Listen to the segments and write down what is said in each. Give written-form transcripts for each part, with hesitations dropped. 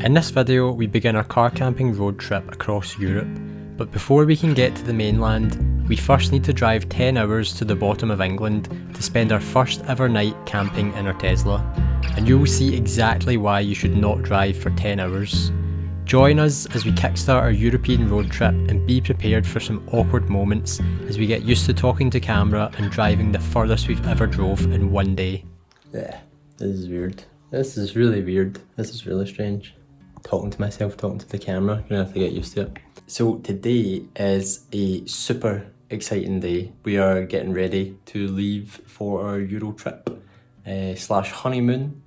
In this video, we begin our car camping road trip across Europe, but before we can get to the mainland, we first need to drive 10 hours to the bottom of England to spend our first ever night camping in our Tesla, and you will see exactly why you should not drive for 10 hours. Join us as we kickstart our European road trip and be prepared for some awkward moments as we get used to talking to camera and driving the furthest we've ever drove in one day. Yeah, this is weird. This is really weird. This is really strange. Talking to myself, talking to the camera, you're gonna have to get used to it. So today is a super exciting day. We are getting ready to leave for our Euro trip slash honeymoon.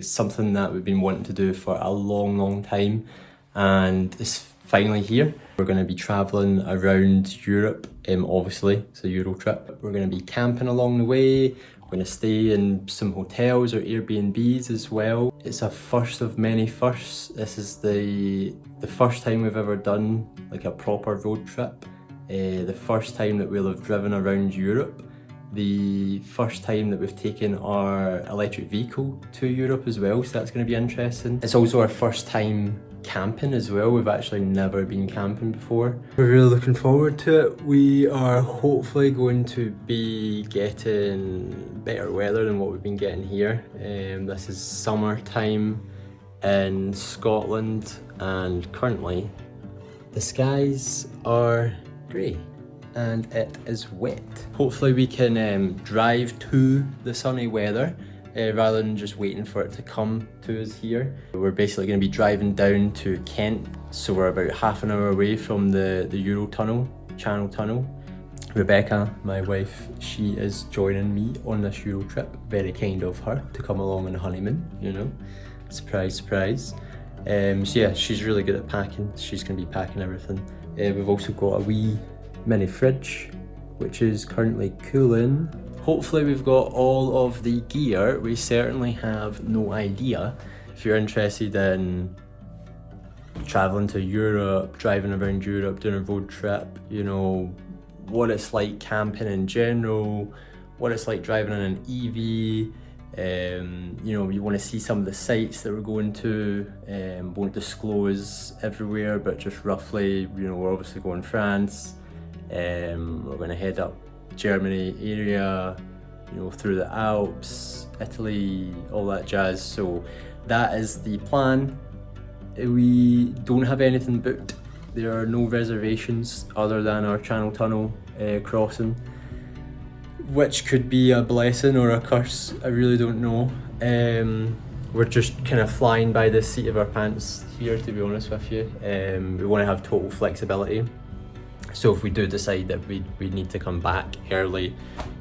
Something that we've been wanting to do for a long time, and it's finally here. We're going to be travelling around Europe, obviously, it's a Euro trip. We're going to be camping along the way. We're going to stay in some hotels or Airbnbs as well. It's a first of many firsts. This is the first time we've ever done like a proper road trip. The first time that we'll have driven around Europe. The first time that we've taken our electric vehicle to Europe as well, so that's going to be interesting. It's also our first time camping as well. We've actually never been camping before. We're really looking forward to it. We are hopefully going to be getting better weather than what we've been getting here. This is summertime in Scotland, and currently the skies are grey and it is wet. Hopefully we can drive to the sunny weather rather than just waiting for it to come to us here. We're basically going to be driving down to Kent, so we're about half an hour away from the Euro tunnel, Channel Tunnel. Rebecca, my wife, she is joining me on this Euro trip. Very kind of her to come along on a honeymoon, you know. Surprise, surprise. So yeah, she's really good at packing. She's going to be packing everything. We've also got a wee mini fridge, which is currently cooling. Hopefully we've got all of the gear. We certainly have no idea. If you're interested in traveling to Europe, driving around Europe, doing a road trip, you know, what it's like camping in general, what it's like driving in an EV, you know, you want to see some of the sites that we're going to, won't disclose everywhere, but just roughly, you know, we're obviously going France, we're going to head up Germany area, you know, through the Alps, Italy, all that jazz. So that is the plan. We don't have anything booked. There are no reservations other than our Channel Tunnel crossing, which could be a blessing or a curse, I really don't know. We're just kind of flying by the seat of our pants here, to be honest with you. We want to have total flexibility. So if we do decide that we need to come back early,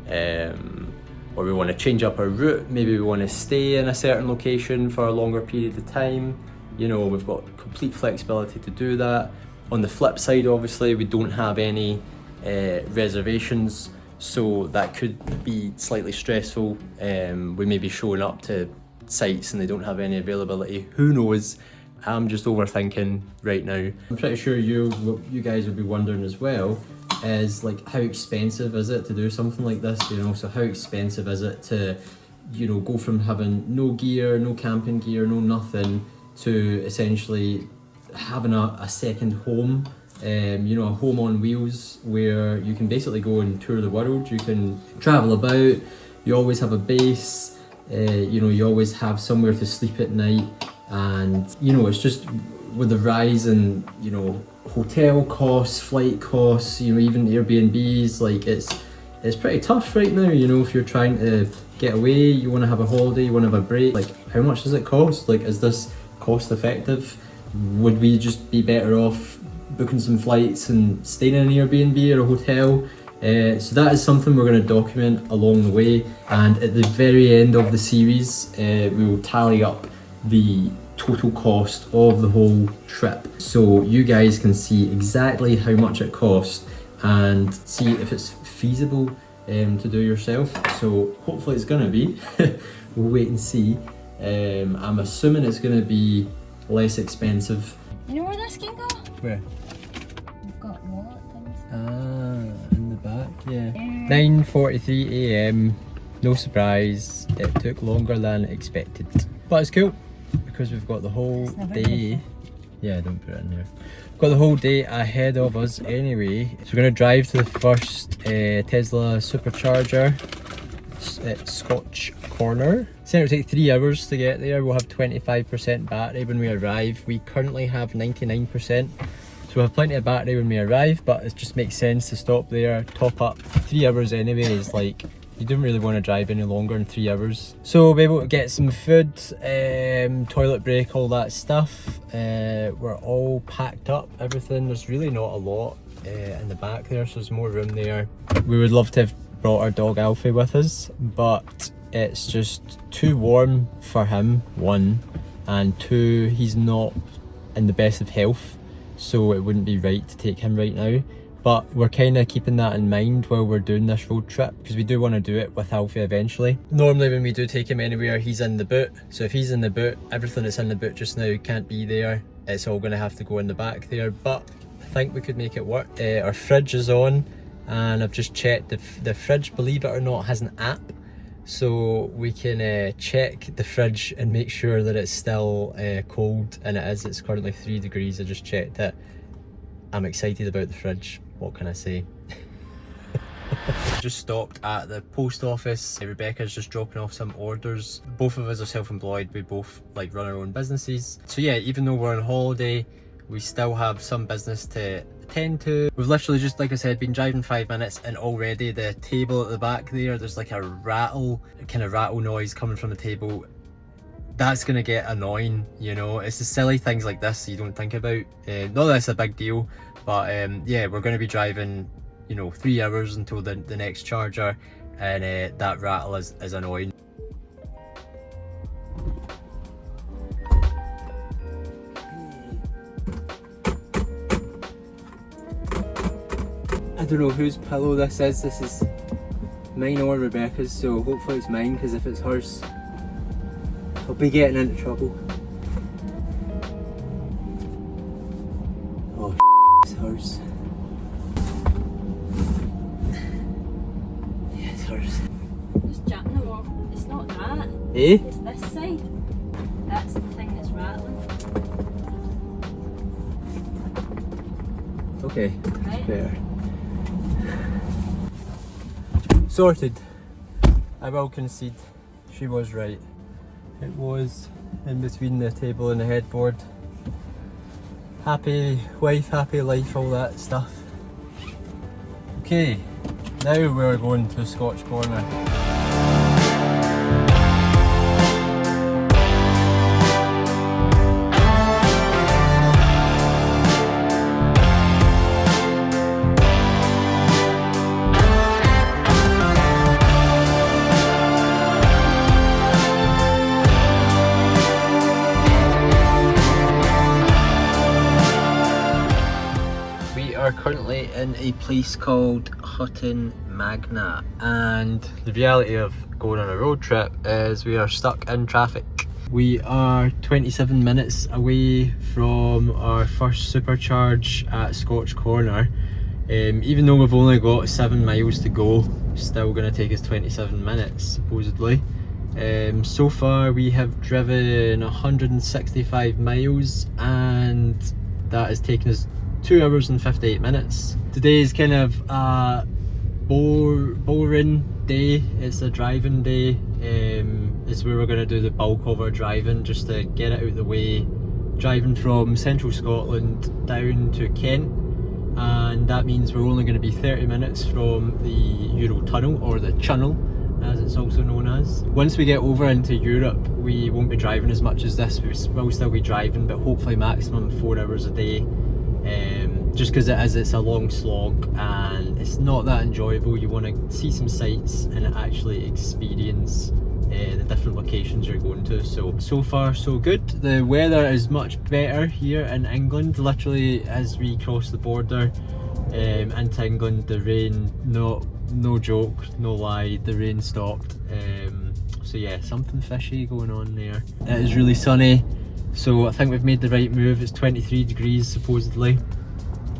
or we want to change up our route, maybe we want to stay in a certain location for a longer period of time, you know, we've got complete flexibility to do that. On the flip side, obviously, we don't have any reservations, so that could be slightly stressful. We may be showing up to sites and they don't have any availability. Who knows? I'm just overthinking right now. I'm pretty sure you guys will be wondering as well, is like, how expensive is it to do something like this, you know? So how expensive is it to, you know, go from having no gear, no camping gear, no nothing, to essentially having a second home, you know, a home on wheels where you can basically go and tour the world, you can travel about, you always have a base, you know, you always have somewhere to sleep at night. And you know, it's just with the rise in, you know, hotel costs, flight costs, you know, even Airbnbs, like it's pretty tough right now, you know. If you're trying to get away, you want to have a holiday, you want to have a break, like how much does it cost? Like, is this cost effective? Would we just be better off booking some flights and staying in an Airbnb or a hotel? So that is something we're going to document along the way, and at the very end of the series we will tally up the total cost of the whole trip, so you guys can see exactly how much it costs and see if it's feasible to do yourself. So hopefully it's gonna be. We'll wait and see. I'm assuming it's gonna be less expensive. You know where this can go? Where? We've got wallet things. Ah, in the back, yeah. 9:43 AM. No surprise, it took longer than expected, but it's cool. because we've got the whole It's never day. Yeah, don't put it in there. We've got the whole day ahead of us anyway. So we're going to drive to the first Tesla supercharger at Scotch Corner. Saying it'll take 3 hours to get there. We'll have 25% battery when we arrive. We currently have 99%. So we'll have plenty of battery when we arrive, but it just makes sense to stop there, top up. 3 hours anyway is like, you don't really want to drive any longer in 3 hours. So we'll be able to get some food, toilet break, all that stuff. We're all packed up, everything. There's really not a lot in the back there, so there's more room there. We would love to have brought our dog Alfie with us, but it's just too warm for him, one, and two, he's not in the best of health, so it wouldn't be right to take him right now. But we're kind of keeping that in mind while we're doing this road trip, because we do want to do it with Alfie eventually. Normally when we do take him anywhere, he's in the boot. So if he's in the boot, everything that's in the boot just now can't be there. It's all going to have to go in the back there, but I think we could make it work. Our fridge is on, and I've just checked. The fridge, believe it or not, has an app. So we can check the fridge and make sure that it's still cold, and it is. It's currently 3 degrees. I just checked it. I'm excited about the fridge. What can I say? Just stopped at the post office. Rebecca's just dropping off some orders. Both of us are self-employed. We both like run our own businesses. So yeah, even though we're on holiday, we still have some business to attend to. We've literally just, like I said, been driving 5 minutes, and already the table at the back there's like a kind of rattle noise coming from the table. That's gonna get annoying, you know. It's the silly things like this you don't think about. Not that it's a big deal, but yeah, we're gonna be driving, you know, 3 hours until the next charger, and that rattle is annoying. I don't know whose pillow this is. This is mine or Rebecca's, so hopefully it's mine, because if it's hers, I'll be getting into trouble. Oh, it's hers. Yeah, it's hers. Just jacking them off. It's not that. Eh? It's this side. That's the thing that's rattling. Okay, Right? better. Sorted. I will concede. She was right. It was in between the table and the headboard. Happy wife, happy life, all that stuff. Okay, now we're going to Scotch Corner. Are currently in a place called Hutton Magna, and the reality of going on a road trip is we are stuck in traffic. We are 27 minutes away from our first supercharge at Scotch Corner. Even though we've only got 7 miles to go, still going to take us 27 minutes supposedly. So far we have driven 165 miles, and that has taken us 2 hours and 58 minutes. Today is kind of a boring day. It's a driving day. It's where we're going to do the bulk of our driving, just to get it out of the way. Driving from central Scotland down to Kent, and that means we're only going to be 30 minutes from the Eurotunnel, or the Channel as it's also known as. Once we get over into Europe, we won't be driving as much as this. We'll still be driving, but hopefully maximum 4 hours a day. Just because it's a long slog and it's not that enjoyable. You want to see some sights and actually experience the different locations you're going to. So far so good. The weather is much better here in England. Literally as we cross the border into England, the rain, no joke, no lie, the rain stopped. So yeah, something fishy going on there. It is really sunny. So I think we've made the right move. It's 23 degrees supposedly.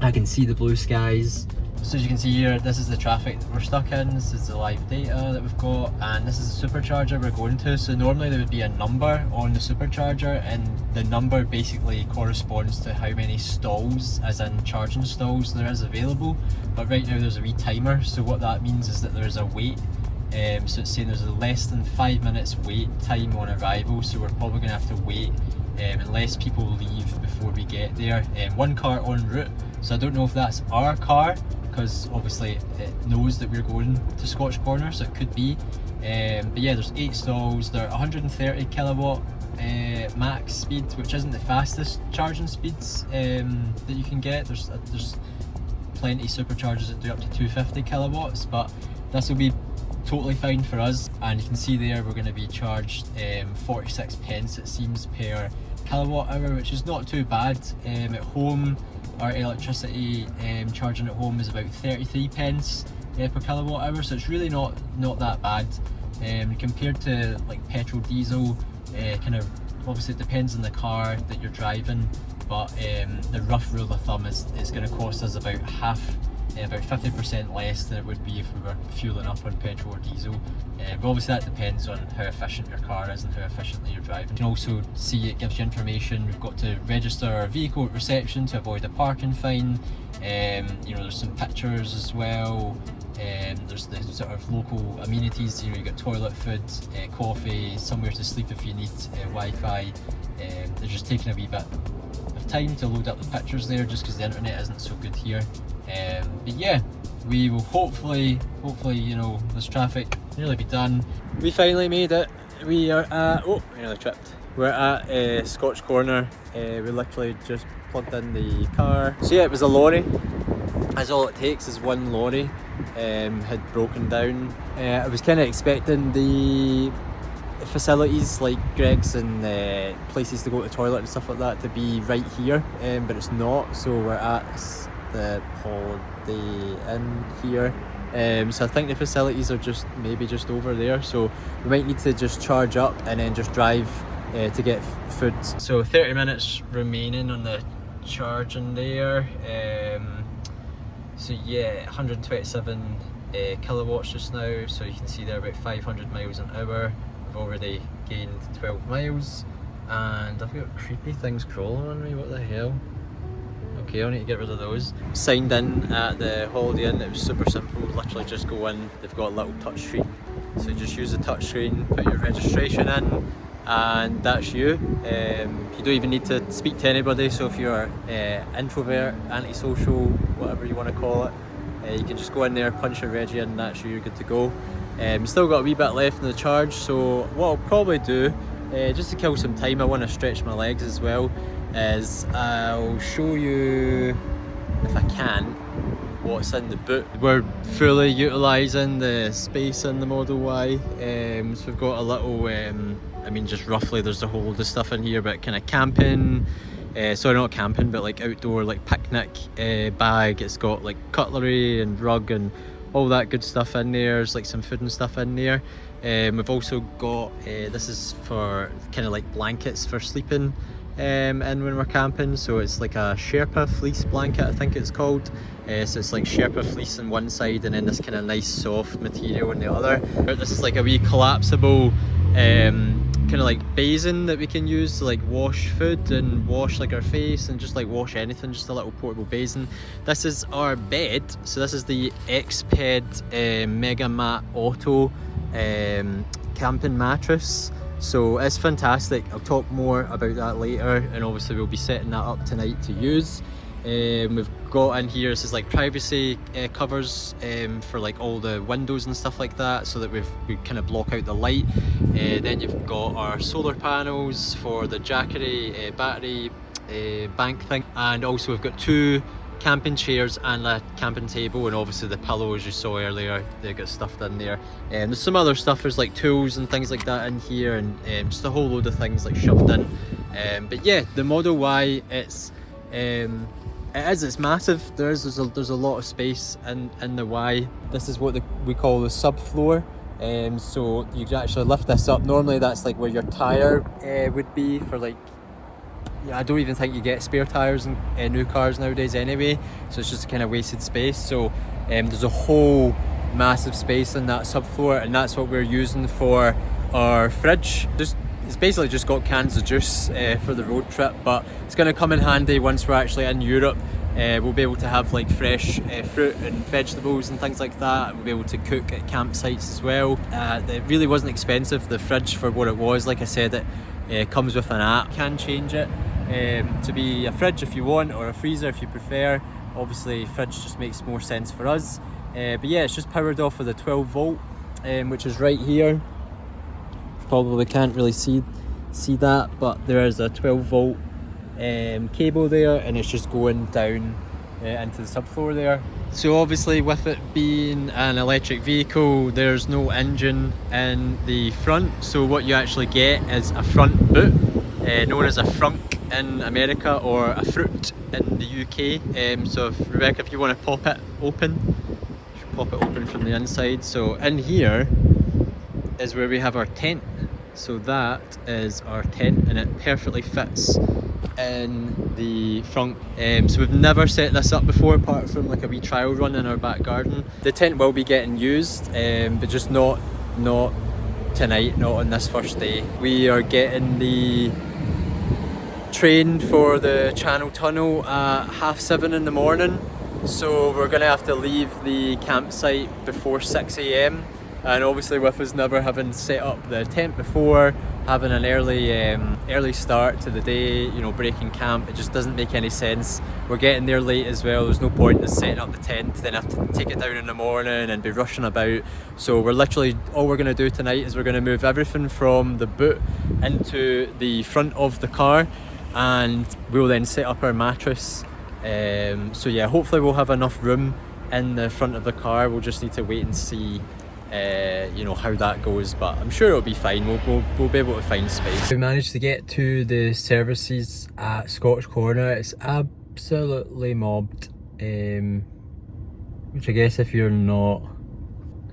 I can see the blue skies. So as you can see here, this is the traffic that we're stuck in, this is the live data that we've got, and this is the supercharger we're going to. So normally there would be a number on the supercharger, and the number basically corresponds to how many stalls, as in charging stalls, there is available. But right now there's a wee timer, so what that means is that there's a wait. So it's saying there's a less than 5 minutes wait time on arrival, so we're probably going to have to wait unless people leave before we get there. One car en route, so I don't know if that's our car, because obviously it knows that we're going to Scotch Corner, so it could be. But yeah, there's 8 stalls, they're 130 kilowatt max speed, which isn't the fastest charging speeds that you can get. There's plenty superchargers that do up to 250 kilowatts, but this will be totally fine for us. And you can see there we're going to be charged 46 pence it seems per kilowatt hour, which is not too bad. At home, our electricity charging at home is about 33 pence per kilowatt hour, so it's really not that bad. Compared to like petrol, diesel, kind of obviously it depends on the car that you're driving, but the rough rule of thumb is it's going to cost us about half, about 50% less than it would be if we were fueling up on petrol or diesel. But obviously that depends on how efficient your car is and how efficiently you're driving. You can also see it gives you information. We've got to register our vehicle at reception to avoid a parking fine. You know, there's some pictures as well. There's the sort of local amenities. You know, you got toilet, food, coffee, somewhere to sleep if you need, Wi-Fi. They're just taking a wee bit of time to load up the pictures there, just because the internet isn't so good here. But yeah, we will hopefully, you know, this traffic nearly be done. We finally made it. We are at, oh, I nearly tripped. We're at Scotch Corner. We literally just plugged in the car. So yeah, it was a lorry. That's all it takes, is one lorry had broken down. I was kind of expecting the facilities like Greggs and places to go to the toilet and stuff like that to be right here, but it's not. So we're at the Holiday Inn here. So I think the facilities are maybe just over there, so we might need to just charge up and then just drive to get food. So 30 minutes remaining on the charging there. So yeah, 127 kilowatts just now, so you can see there about 500 miles an hour. We've already gained 12 miles, and I've got creepy things crawling on me. What the hell? Okay, I need to get rid of those. Signed in at the Holiday Inn. It was super simple, literally just go in. They've got a little touch screen, so you just use the touch screen, put your registration in, and that's you. You don't even need to speak to anybody, so if you're introvert, antisocial, whatever you want to call it, you can just go in there, punch your regi in, and that's you, you're good to go. Still got a wee bit left in the charge, so what I'll probably do, just to kill some time, I want to stretch my legs as well, is I'll show you, if I can, what's in the boot. We're fully utilising the space in the Model Y, so we've got a little, I mean just roughly there's a whole load of stuff in here, but kind of camping, sorry not camping, but like outdoor like picnic bag. It's got like cutlery and rug and all that good stuff in there. There's like some food and stuff in there. We've also got, this is for kind of like blankets for sleeping in when we're camping, so it's like a Sherpa fleece blanket, I think it's called. So it's like Sherpa fleece on one side and then this kind of nice soft material on the other. This is like a wee collapsible kind of like basin that we can use to like wash food and wash like our face and just like wash anything, just a little portable basin. This is our bed, so this is the Exped Mega Mat Auto camping mattress. So it's fantastic. I'll talk more about that later, and obviously we'll be setting that up tonight to use. We've got in here, this is like privacy covers for like all the windows and stuff like that, so that we kind of block out the light. Then you've got our solar panels for the Jackery battery bank thing, and also we've got 2 camping chairs and a camping table, and obviously the pillows you saw earlier, they got stuffed in there. There's some other stuff, there's like tools and things like that in here, and just a whole load of things like shoved in. But yeah, the Model Y, it's massive. There's a lot of space in the Y. This is what we call the subfloor. So you can actually lift this up. Normally that's like where your tyre would be for like I don't even think you get spare tyres in new cars nowadays anyway, so it's just kind of wasted space. So there's a whole massive space in that subfloor, and that's what we're using for our fridge. It's basically just got cans of juice for the road trip, but it's going to come in handy once we're actually in Europe. We'll be able to have like fresh fruit and vegetables and things like that. We'll be able to cook at campsites as well. It really wasn't expensive, the fridge, for what it was. Like I said, it comes with an app. You can change it to be a fridge if you want, or a freezer if you prefer. Obviously fridge just makes more sense for us. But yeah, it's just powered off with a 12 volt, which is right here. Probably can't really see that, but there is a 12 volt cable there, and it's just going down into the subfloor there. So obviously, with it being an electric vehicle, there's no engine in the front, so what you actually get is a front boot, known as a frunk in America, or a fruit in the UK. So if, Rebecca, if you want to pop it open, you should pop it open from the inside. So in here is where we have our tent. So that is our tent, and it perfectly fits in the front. So we've never set this up before, apart from like a wee trial run in our back garden. The tent will be getting used, but just not tonight, not on this first day. We are getting the train for the Channel Tunnel at 7:30 in the morning, so we're gonna have to leave the campsite before 6 AM. And obviously, with us never having set up the tent before, having an early start to the day, you know, breaking camp, it just doesn't make any sense. We're getting there late as well. There's no point in setting up the tent, then have to take it down in the morning and be rushing about. So we're literally, all we're going to do tonight is we're going to move everything from the boot into the front of the car, and we'll then set up our mattress. So yeah, hopefully we'll have enough room in the front of the car. We'll just need to wait and see you know, how that goes, but I'm sure it'll be fine. We'll be able to find space. We managed to get to the services at Scotch Corner. It's absolutely mobbed, which I guess if you're not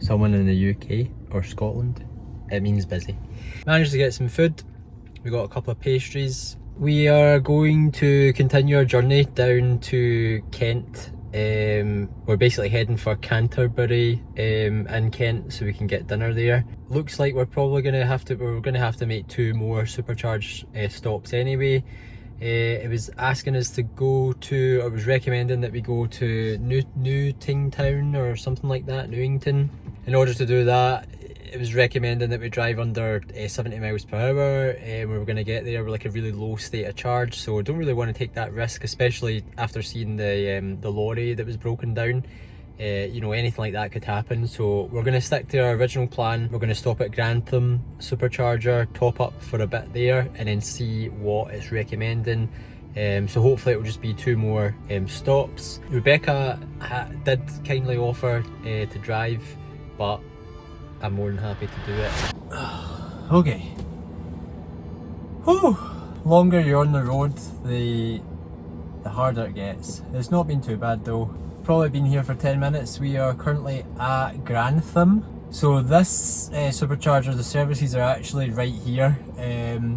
someone in the UK or Scotland, it means busy. Managed to get some food. We got a couple of pastries. We are going to continue our journey down to Kent. We're basically heading for Canterbury in Kent, so we can get dinner there. Looks like we're probably gonna have to make 2 more supercharged stops anyway. It was asking us to go to, or was recommending that we go to Newington or something like that, Newington. In order to do that, it was recommending that we drive under 70 miles per hour. We were going to get there with like a really low state of charge, so I don't really want to take that risk, especially after seeing the lorry that was broken down. You know, anything like that could happen, so we're going to stick to our original plan. We're going to stop at Grantham Supercharger, top up for a bit there, and then see what it's recommending. So hopefully it will just be 2 more stops. Rebecca did kindly offer to drive, but I'm more than happy to do it. Okay. Whew. Longer you're on the road, the harder it gets. It's not been too bad though. Probably been here for 10 minutes. We are currently at Grantham. So this supercharger, the services are actually right here.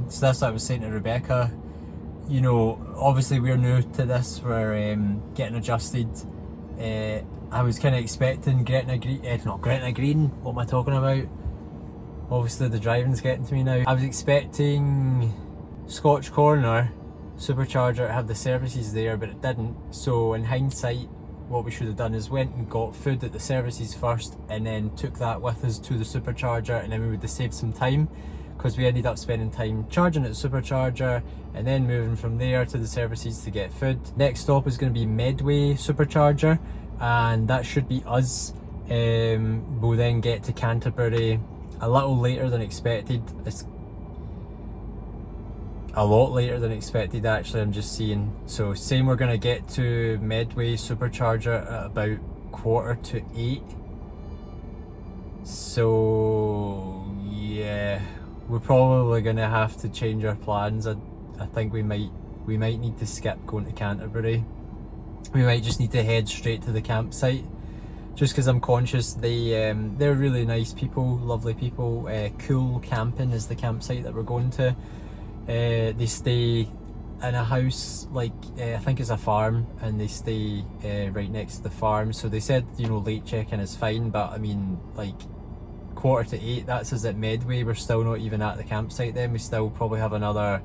So that's what I was saying to Rebecca. You know, obviously we're new to this. We're getting adjusted. I was kind of expecting Gretna Green, what am I talking about? Obviously the driving's getting to me now. I was expecting Scotch Corner Supercharger to have the services there, but it didn't. So in hindsight, what we should have done is went and got food at the services first, and then took that with us to the supercharger, and then we would have saved some time, because we ended up spending time charging at the supercharger and then moving from there to the services to get food. Next stop is going to be Medway Supercharger, and that should be us. We'll then get to Canterbury a little later than expected. It's a lot later than expected actually, I'm just seeing. So saying we're going to get to Medway Supercharger at about 7:45. So yeah, we're probably going to have to change our plans. I think we might need to skip going to Canterbury. We might just need to head straight to the campsite, just because I'm conscious they're really nice people, lovely people. Cool Camping is the campsite that we're going to. They stay in a house, like I think it's a farm, and they stay right next to the farm. So they said, you know, late check-in is fine, but I mean, like 7:45, that's us at Medway. We're still not even at the campsite then. We still probably have another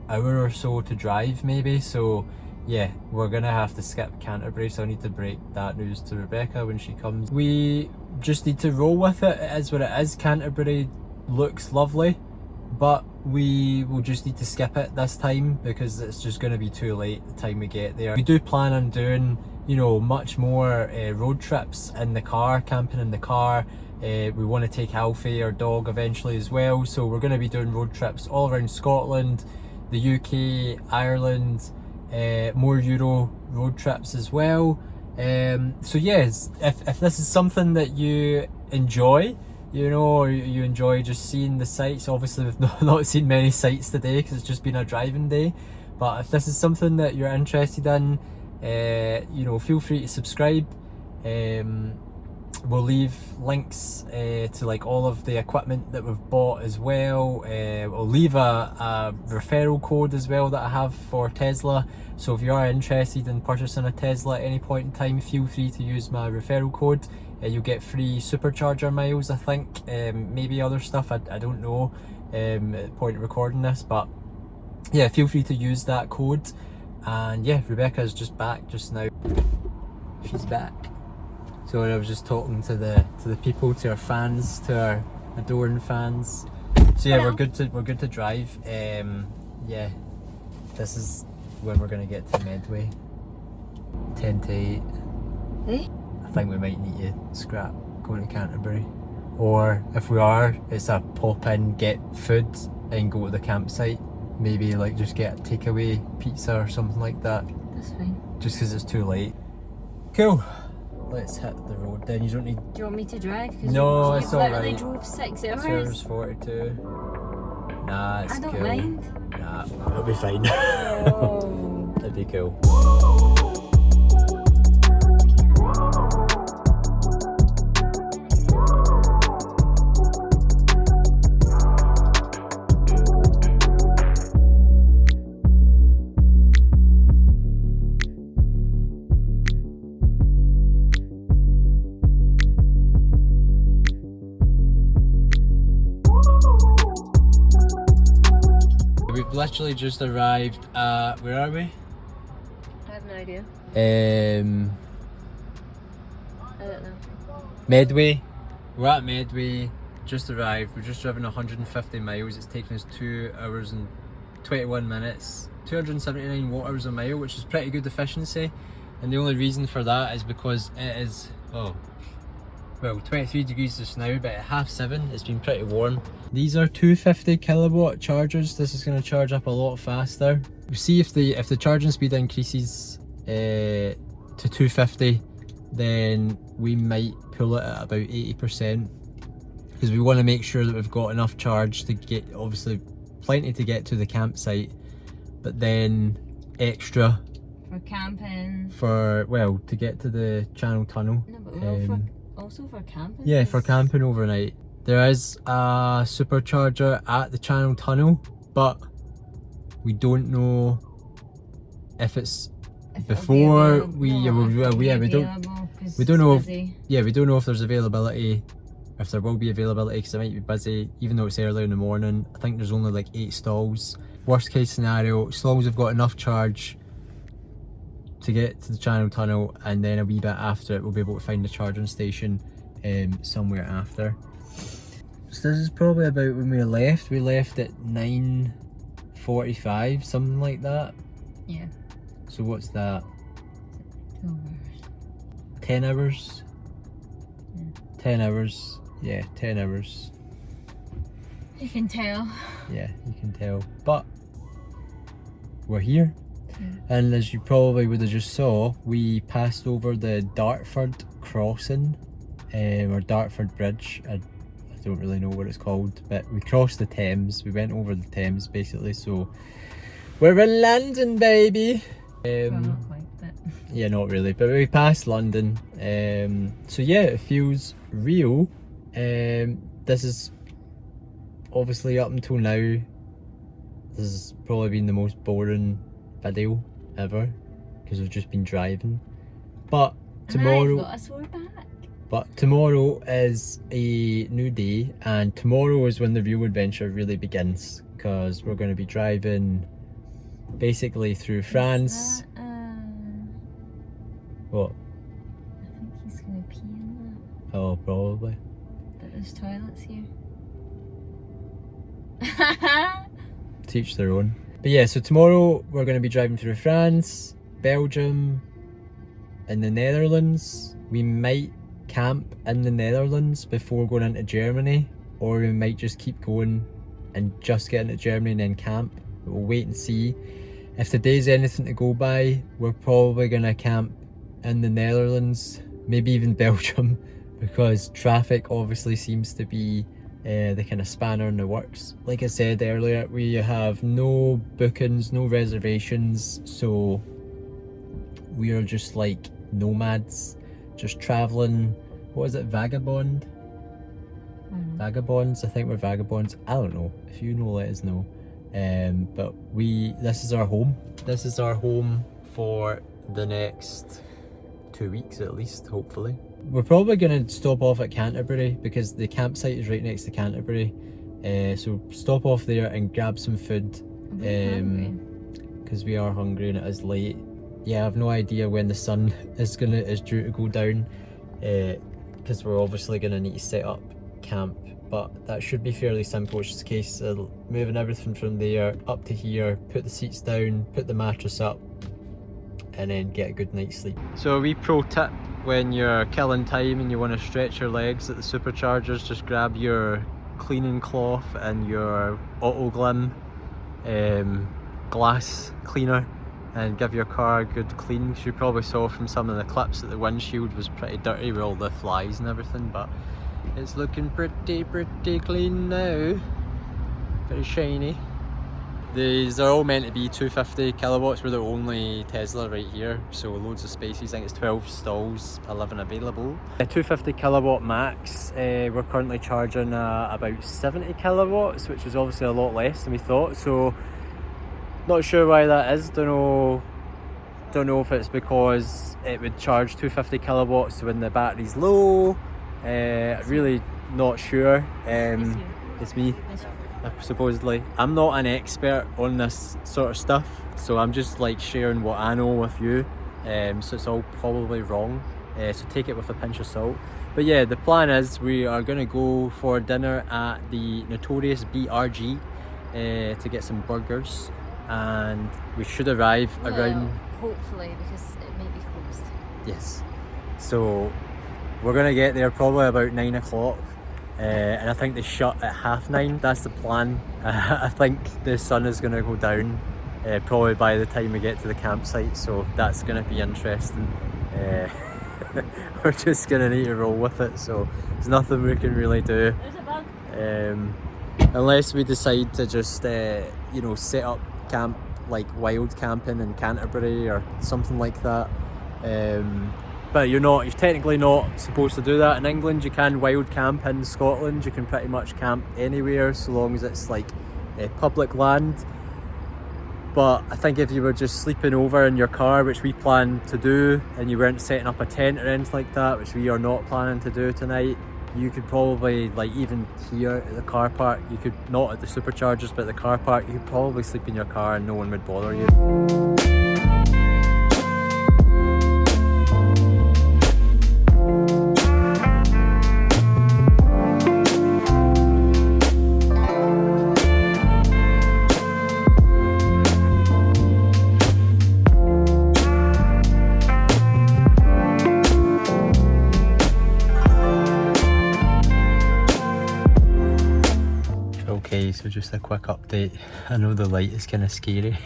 hour or so to drive maybe. So yeah, we're gonna have to skip Canterbury, so I need to break that news to Rebecca when she comes. We just need to roll with it. It is what it is. Canterbury looks lovely, but we will just need to skip it this time because it's just going to be too late the time we get there. We do plan on doing, you know, much more road trips in the car, camping in the car. We want to take Alfie, our dog, eventually as well, so we're going to be doing road trips all around Scotland, the UK, Ireland, more Euro road trips as well. So yes, if this is something that you enjoy, you know, or you enjoy just seeing the sights, obviously we've not seen many sights today because it's just been a driving day, but if this is something that you're interested in, you know, feel free to subscribe. We'll leave links to like all of the equipment that we've bought as well. We'll leave a referral code as well that I have for Tesla, so if you are interested in purchasing a Tesla at any point in time, feel free to use my referral code. You'll get free supercharger miles, I think, maybe other stuff, I don't know at the point of recording this, but yeah, feel free to use that code. And yeah, Rebecca's just back just now. She's back. So I was just talking to the people, to our fans, to our adoring fans. So yeah, we're good to drive. Yeah, this is when we're gonna get to Medway. 10 to 8. Eh? I think we might need to scrap going to Canterbury, or if we are, it's a pop in, get food and go to the campsite. Maybe like just get a takeaway pizza or something like that. That's fine. Just because it's too late. Cool. Let's hit the road then. You don't need. Do you want me to drive? 'Cause No, you've it's literally alright. drove 6 hours. 2 hours 42. Nah, it's I don't cool. mind. Nah, it'll be fine. Oh. It'll be cool. We've literally just arrived at, where are we? I have no idea. I don't know. Medway. We're at Medway, just arrived. We're just driven 150 miles. It's taken us 2 hours and 21 minutes. 279 watt-hours a mile, which is pretty good efficiency. And the only reason for that is because it is, well, 23 degrees just now, but at 7:30 it's been pretty warm. These are 250 kilowatt chargers. This is going to charge up a lot faster. We'll see if the charging speed increases to 250, then we might pull it at about 80%, because we want to make sure that we've got enough charge to get, obviously plenty to get to the campsite, but then extra For camping. for, well, to get to the Channel Tunnel. No, but also for camping. Yeah, for camping overnight. There is a supercharger at the Channel Tunnel, but we don't know if it's before we don't know if, yeah, we don't know if there's availability, if there will be availability, because it might be busy even though it's early in the morning. I think there's only like 8 stalls. Worst case scenario, as long as we've got enough charge to get to the Channel Tunnel, and then a wee bit after it we'll be able to find a charging station somewhere after. So this is probably about when we left. We left at 9:45, something like that. Yeah. So what's that? 2 hours. 10 hours? Yeah. 10 hours. Yeah, 10 hours. You can tell. Yeah, you can tell. But we're here. Yeah. And as you probably would have just saw, we passed over the Dartford crossing, or Dartford Bridge. I don't really know what it's called, but we crossed the Thames. We went over the Thames basically, so we're in London, baby. Well, not quite, but Yeah, not really, but we passed London. So yeah, it feels real. This is obviously, up until now, this has probably been the most boring video ever because we've just been driving. But I've tomorrow, got a sore back. but tomorrow is a new day, and tomorrow is when the real adventure really begins, because we're going to be driving basically through France. What? I think he's gonna pee in that. Oh, probably. But there's toilets here. Teach their own. But yeah, so tomorrow we're going to be driving through France, Belgium, and the Netherlands. We might camp in the Netherlands before going into Germany, or we might just keep going and just get into Germany and then camp. But we'll wait and see. If today's anything to go by, we're probably going to camp in the Netherlands, maybe even Belgium, because traffic obviously seems to be the kind of spanner in the works. Like I said earlier, we have no bookings, no reservations, so we are just like nomads, just traveling. What is it, vagabond? Vagabonds? I think we're vagabonds. I don't know. If you know, let us know. But this is our home. This is our home for the next 2 weeks at least, hopefully. We're probably going to stop off at Canterbury because the campsite is right next to Canterbury. So stop off there and grab some food. Because we are hungry and it is late. Yeah, I have no idea when the sun is due to go down. Because we're obviously going to need to set up camp. But that should be fairly simple. It's just a case of moving everything from there up to here, put the seats down, put the mattress up, and then get a good night's sleep. So a wee pro tip: when you're killing time and you want to stretch your legs at the superchargers, just grab your cleaning cloth and your Autoglym glass cleaner and give your car a good clean. You probably saw from some of the clips that the windshield was pretty dirty with all the flies and everything, but it's looking pretty clean now. Very shiny. These are all meant to be 250 kilowatts. We're the only Tesla right here, so loads of spaces. I think it's 12 stalls, 11 available. 250 kilowatt max. We're currently charging about 70 kilowatts, which is obviously a lot less than we thought. So not sure why that is. Don't know if it's because it would charge 250 kilowatts when the battery's low. Really not sure. It's me. Supposedly. I'm not an expert on this sort of stuff, so I'm just like sharing what I know with you, so it's all probably wrong, so take it with a pinch of salt. But yeah, the plan is we are going to go for dinner at the notorious BRG to get some burgers, and we should arrive around, hopefully, because it may be closed. Yes, so we're going to get there probably about 9 o'clock. And I think they shut at 9:30. That's the plan. I think the sun is going to go down probably by the time we get to the campsite, so that's going to be interesting. We're just going to need to roll with it, so there's nothing we can really do. There's a bug. Unless we decide to just set up camp, like wild camping in Canterbury or something like that. But you're technically not supposed to do that in England. You can wild camp in Scotland. You can pretty much camp anywhere so long as it's like public land. But I think if you were just sleeping over in your car, which we plan to do, and you weren't setting up a tent or anything like that, which we are not planning to do tonight, you could probably, like even here at the car park, you could, not at the superchargers, but at the car park, you could probably sleep in your car and no one would bother you. Okay, so just a quick update. I know the light is kind of scary.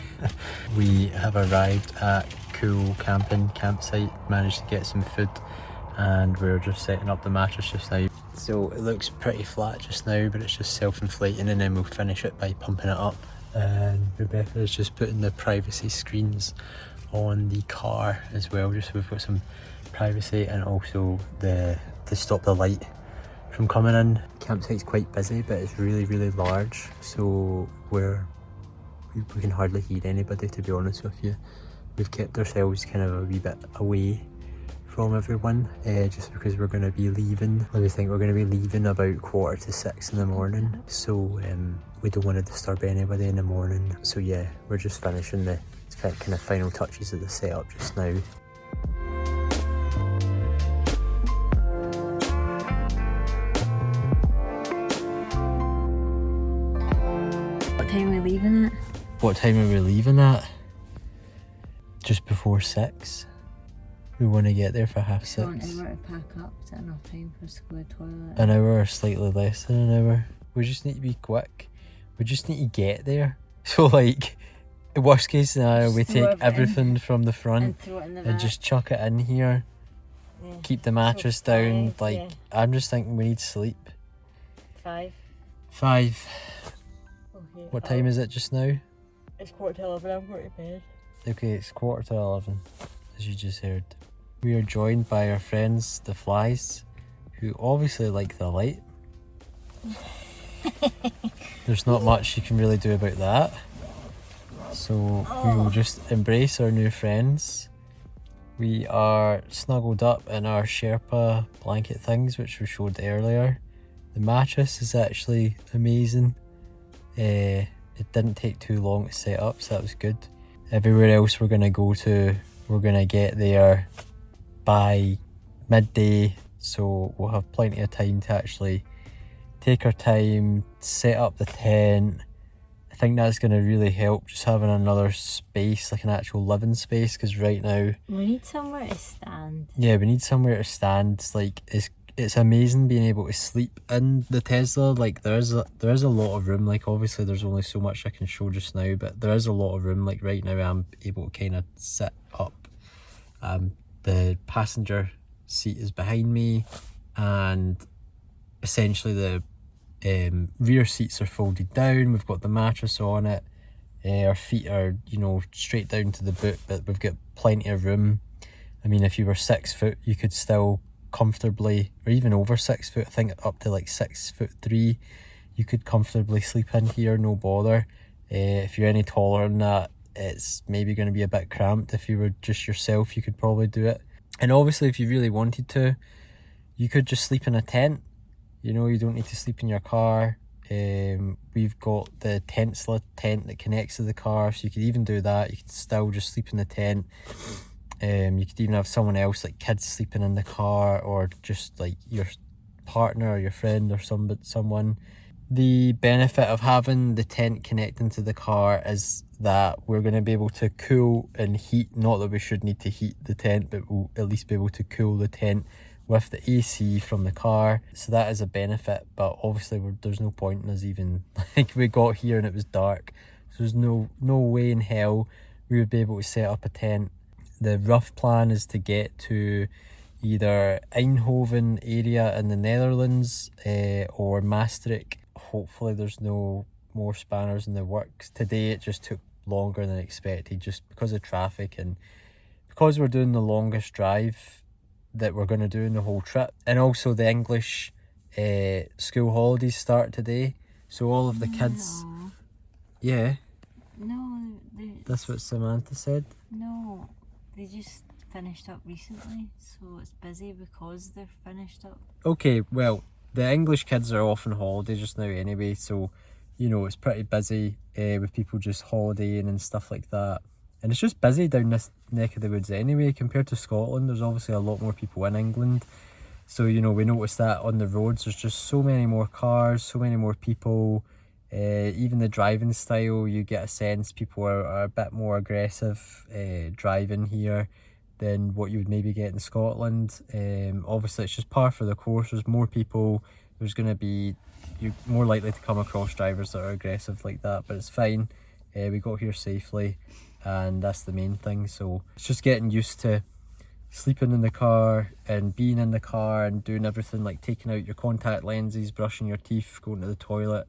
We have arrived at Cool campsite, managed to get some food, and we're just setting up the mattress just now. So it looks pretty flat just now, but it's just self-inflating, and then we'll finish it by pumping it up. And Rebecca is just putting the privacy screens on the car as well, just so we've got some privacy, and also to stop the light from coming in. Campsite's quite busy, but it's really large, so we we can hardly hear anybody, to be honest with you. We've kept ourselves kind of a wee bit away from everyone, just because we're going to be leaving. Let me think, we're going to be leaving about 5:45 in the morning, so we don't want to disturb anybody in the morning. So yeah, we're just finishing the kind of final touches of the setup just now. What time are we leaving at? What time are we leaving at? Just before 6. We want to get there for 6:30. So an hour to pack up, is that enough time for us to go to the toilet? An hour or slightly less than an hour. We just need to be quick. We just need to get there. So like, worst case scenario, we Just throw take everything from the front And throw it in the and van. just chuck it in here. Yeah. Keep the mattress So down. 5, Like, yeah. I'm just thinking we need sleep. 5. 5. Okay. What time is it just now? It's 11:15, I'm going to bed. Okay, it's 11:15, as you just heard. We are joined by our friends, the flies, who obviously like the light. There's not much you can really do about that. So we will just embrace our new friends. We are snuggled up in our Sherpa blanket things, which we showed earlier. The mattress is actually amazing. It didn't take too long to set up, so that was good. Everywhere else we're going to go to, we're going to get there by midday, so we'll have plenty of time to actually take our time, set up the tent. I think that's going to really help, just having another space, like an actual living space, because right now, We need somewhere to stand. yeah, we need somewhere to stand. It's like, it's amazing being able to sleep in the Tesla. Like, there is a lot of room. Like, obviously there's only so much I can show just now, but there is a lot of room. Like, right now I'm able to kind of sit up. The passenger seat is behind me, and essentially the rear seats are folded down. We've got the mattress on it. Our feet are, you know, straight down to the boot, but we've got plenty of room. I mean, if you were 6 foot, you could still comfortably, or even over 6 foot, I think up to like 6'3", you could comfortably sleep in here, no bother. If you're any taller than that, it's maybe going to be a bit cramped. If you were just yourself, you could probably do it. And obviously, if you really wanted to, you could just sleep in a tent. You know, you don't need to sleep in your car. We've got the Tesla tent that connects to the car, so you could even do that. You could still just sleep in the tent. You could even have someone else, like kids, sleeping in the car, or just like your partner or your friend or someone. The benefit of having the tent connecting to the car is that we're going to be able to cool and heat. Not that we should need to heat the tent, but we'll at least be able to cool the tent with the AC from the car. So that is a benefit, but obviously there's no point in us even, like, we got here and it was dark, so there's no way in hell we would be able to set up a tent. The rough plan is to get to either Eindhoven area in the Netherlands, or Maastricht. Hopefully there's no more spanners in the works. Today it just took longer than expected, just because of traffic and because we're doing the longest drive that we're going to do in the whole trip. And also the English school holidays start today, so all of the kids... No. Yeah, No, that's what Samantha said. No, they just finished up recently, so it's busy because they're finished up. Okay, well, the English kids are off on holiday just now anyway, so, you know, it's pretty busy with people just holidaying and stuff like that. And it's just busy down this neck of the woods anyway. Compared to Scotland, there's obviously a lot more people in England. So, you know, we noticed that on the roads, there's just so many more cars, so many more people. Even the driving style, you get a sense people are a bit more aggressive driving here than what you would maybe get in Scotland. Obviously, it's just par for the course. There's more people. There's going to be, you're more likely to come across drivers that are aggressive like that, but it's fine. We got here safely, and that's the main thing. So it's just getting used to sleeping in the car and being in the car and doing everything, like taking out your contact lenses, brushing your teeth, going to the toilet,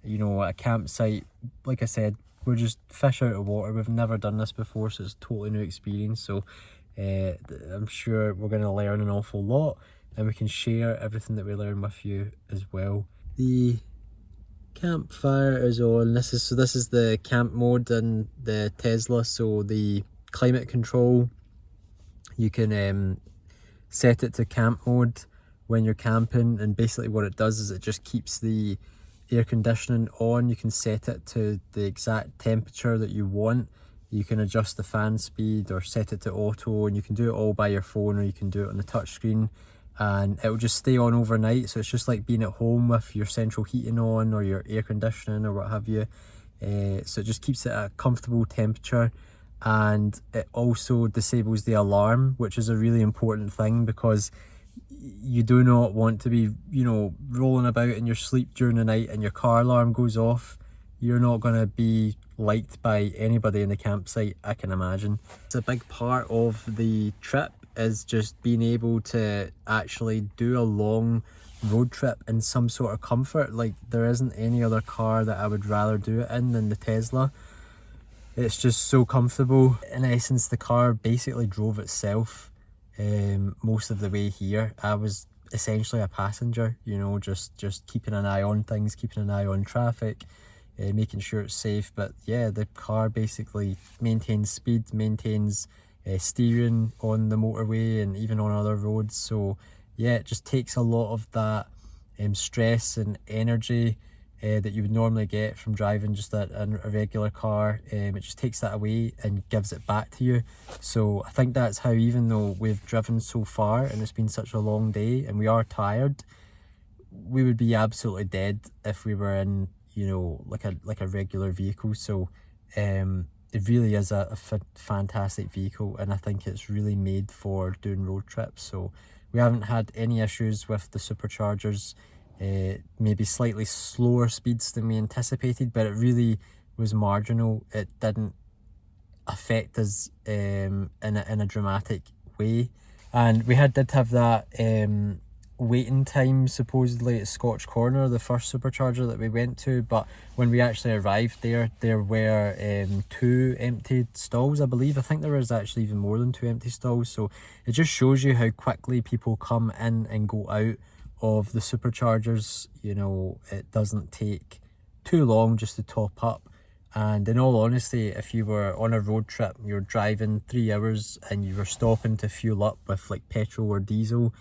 you know, at a campsite. Like I said, we're just fish out of water. We've never done this before, so it's a totally new experience. So I'm sure we're going to learn an awful lot, and we can share everything that we learn with you as well. The Campfire is on. This is the camp mode in the Tesla. So the climate control, you can set it to camp mode when you're camping, and basically what it does is it just keeps the air conditioning on. You can set it to the exact temperature that you want. You can adjust the fan speed or set it to auto, and you can do it all by your phone, or you can do it on the touch screen, and it will just stay on overnight. So it's just like being at home with your central heating on or your air conditioning or what have you. So it just keeps it at a comfortable temperature, and it also disables the alarm, which is a really important thing, because you do not want to be, you know, rolling about in your sleep during the night and your car alarm goes off. You're not going to be liked by anybody in the campsite, I can imagine. It's a big part of the trip, is just being able to actually do a long road trip in some sort of comfort. Like, there isn't any other car that I would rather do it in than the Tesla. It's just so comfortable. In essence, the car basically drove itself most of the way here. I was essentially a passenger, you know, just keeping an eye on things, keeping an eye on traffic, making sure it's safe. But yeah, the car basically maintains speed, maintains steering on the motorway and even on other roads. So yeah, it just takes a lot of that stress and energy that you would normally get from driving just a regular car. It just takes that away and gives it back to you. So I think that's how, even though we've driven so far and it's been such a long day and we are tired, we would be absolutely dead if we were in, you know, like a regular vehicle. So it really is a fantastic vehicle, and I think it's really made for doing road trips. So we haven't had any issues with the superchargers. Maybe slightly slower speeds than we anticipated, but it really was marginal. It didn't affect us in a dramatic way. And we did have that waiting time supposedly at Scotch Corner, the first supercharger that we went to, but when we actually arrived there were 2 empty stalls, I believe. I think there was actually even more than 2 empty stalls. So it just shows you how quickly people come in and go out of the superchargers. You know, it doesn't take too long just to top up. And in all honesty, if you were on a road trip, you're driving 3 hours and you were stopping to fuel up with like petrol or diesel,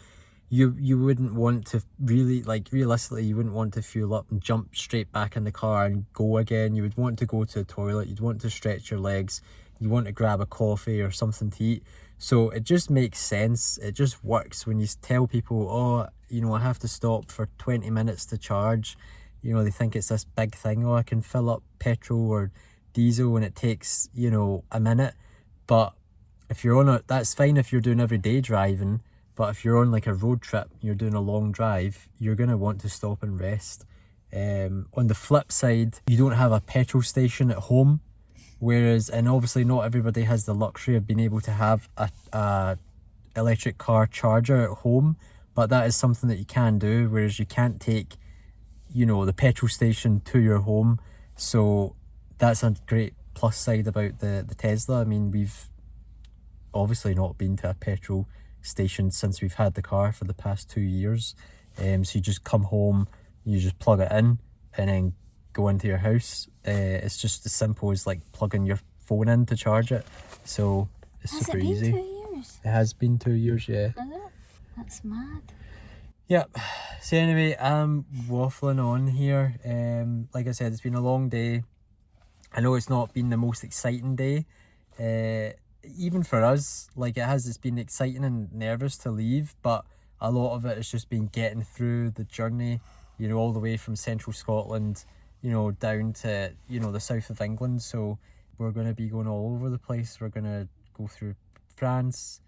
you wouldn't want to really, like, realistically, you wouldn't want to fuel up and jump straight back in the car and go again. You would want to go to the toilet, you'd want to stretch your legs, you want to grab a coffee or something to eat. So it just makes sense. It just works when you tell people, oh, you know, I have to stop for 20 minutes to charge. You know, they think it's this big thing. Oh, I can fill up petrol or diesel and it takes, you know, a minute. But if you're on that's fine if you're doing everyday driving. But if you're on like a road trip, you're doing a long drive, you're going to want to stop and rest. On the flip side, you don't have a petrol station at home. Whereas, and obviously not everybody has the luxury of being able to have a electric car charger at home, but that is something that you can do, whereas you can't take, you know, the petrol station to your home. So that's a great plus side about the Tesla. I mean, we've obviously not been to a petrol station since we've had the car for the past 2 years. So you just come home, you just plug it in and then go into your house. It's just as simple as like plugging your phone in to charge it. So it's super easy. Has it been 2 years? It has been 2 years, yeah. Is it? That's mad. Yep. So anyway, I'm waffling on here. Like I said, it's been a long day. I know it's not been the most exciting day. Even for us, like it's been exciting and nervous to leave, but a lot of it has just been getting through the journey, you know, all the way from central Scotland, you know, down to, you know, the south of England. So we're going to be going all over the place. We're going to go through France,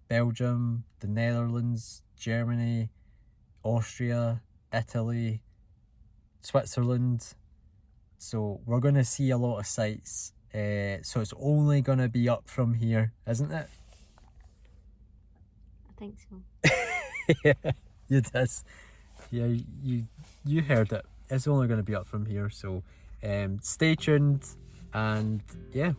Belgium, the Netherlands, Germany, Austria, Italy, Switzerland. So we're going to see a lot of sights. So it's only going to be up from here, isn't it? I think so. Yeah, it is. Yeah, you heard it. It's only going to be up from here. So stay tuned and yeah,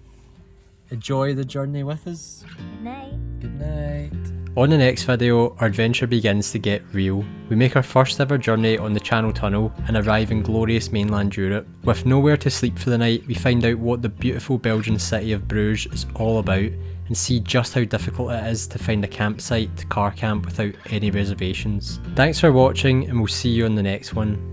enjoy the journey with us. Good night. Good night. On the next video, our adventure begins to get real. We make our first ever journey on the Channel Tunnel and arrive in glorious mainland Europe. With nowhere to sleep for the night, we find out what the beautiful Belgian city of Bruges is all about and see just how difficult it is to find a campsite to car camp without any reservations. Thanks for watching and we'll see you on the next one.